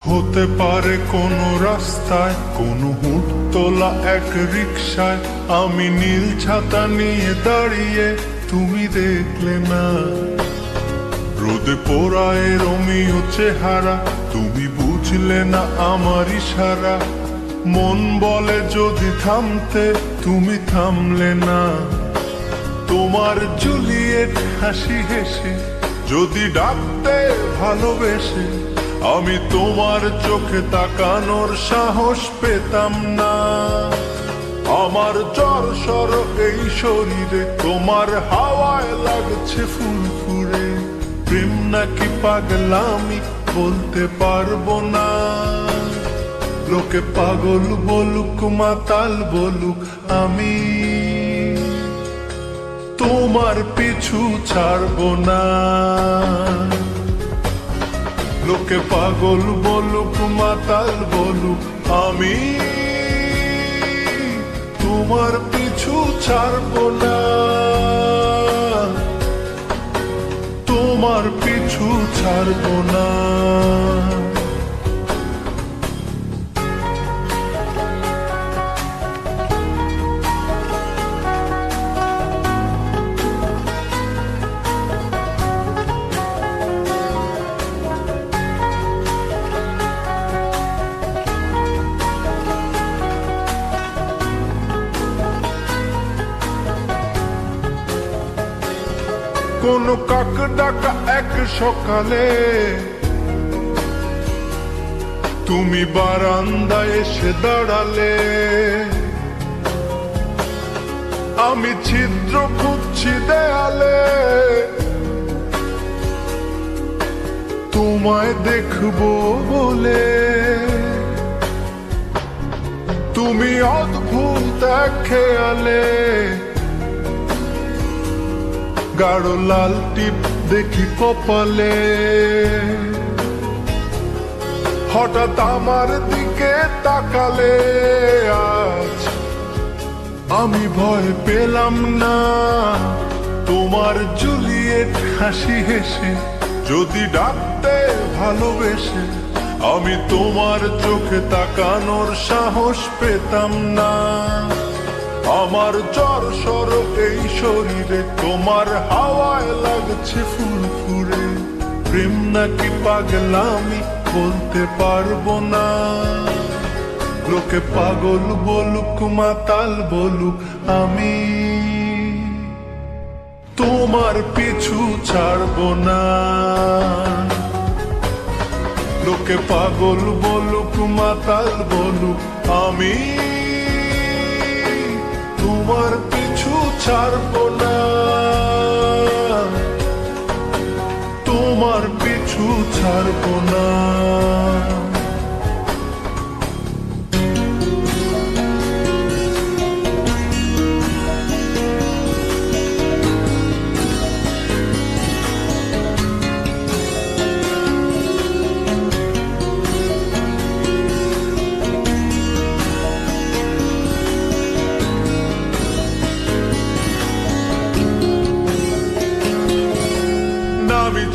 হতে পারে কোনো রাস্তায়, কোনো হুটতোলা এক রিকশায় আমি নীল ছাতা নিয়ে দাঁড়িয়ে, তুমি দেখলে না। রোদে পোড়ায় রোমিও চেহারা, তুমি বুঝলে না আমার ইশারা। মন বলে যদি থামতে, তুমি থামলে না। তোমার জুলিয়েট হাসি হেসে যদি ডাকতে ভালোবেসে, আমি তোমার চোখে তাকানোর সাহস পেতাম না। আমার জ্বর সর এই শরীরে, তোমার হাওয়ায় লাগছে ফুরফুরে। প্রেম নাকি পাগলামি বলতে পারবো না। লোকে পাগল বলুক মাতাল বলুক, আমি তোমার পিছু ছাড়বো না। লোকে পাগল বলুক মাতাল বলুক, আমি তোমার পিছু ছাড়বো না। তোমার পিছু ছাড়বো না। কোন কাক ডাকা এক সকালে তুমি বারান্দায় এসে দাঁড়ালে। আমি ছিদ্র খুঁজছি দেয়ালে, তোমায় দেখবো বলে। তুমি অদ্ভুত এক খেয়ালে, গাঢ় লাল টিপ দেখি কপালে। হঠাৎ আমার দিকে তাকালে, আজ আমি ভয় পেলাম না। তোমার জুলিয়েট হাসি হেসে যদি ডাকতে ভালোবেসে, আমি তোমার চোখে তাকানোর সাহস পেতাম না। আমার জ্বর সর এই শরীরে, তোমার হাওয়ায় লাগছে ফুরফুরে। প্রেম নাকি পাগলামি বলতে পারবো না। লোকে পাগল বলুক মাতাল বলুক, আমি তোমার পিছু ছাড়বো না। লোকে পাগল বলুক মাতাল বলুক, আমি তোমার পিছু ছাড়বো না। তোমার পিছু ছাড়বো না।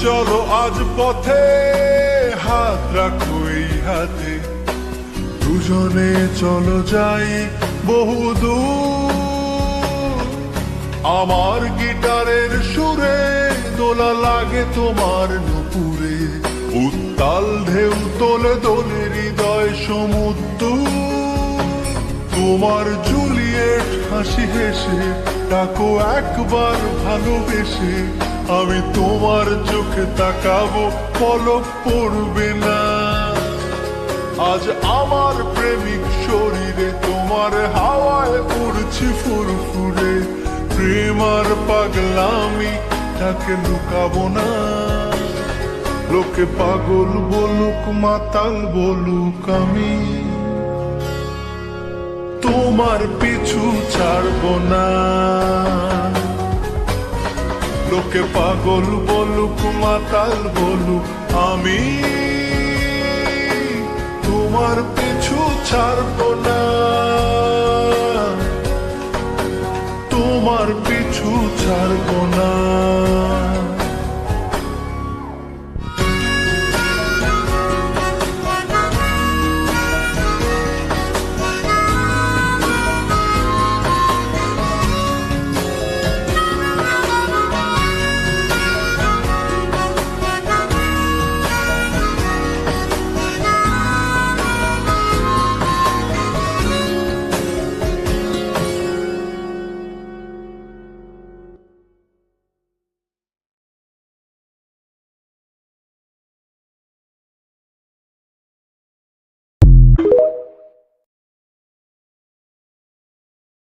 চলো আজ পথে, হাত রাখো এই হাতে। দুজনে চলো যাই বহুদূর। আমার গিটারের সুরে দোলা লাগে তোমার নুপুরে। উত্তাল ঢেউ তোলে দোলে হৃদয় সমুদ্র। তোমার জুলিয়েট হাসি হেসে ডাকো একবার ভালোবেসে। আমি তোমার চোখে তাকাবো, পলক পড়বে না। আজ আমার প্রেমিক শরীরে তোমার হাওয়ায় উড়ছি ফুরফুরে। প্রেম আর পাগলামি তাকে লুকাবো না। লোকে পাগল বলুক মাতাল বলুক, আমি তোমার পিছু ছাড়বো না। লোকে পাগল বলুক মাতাল বলুক, আমি তোমার পিছু ছাড়বো না। তোমার পিছু ছাড়বো না।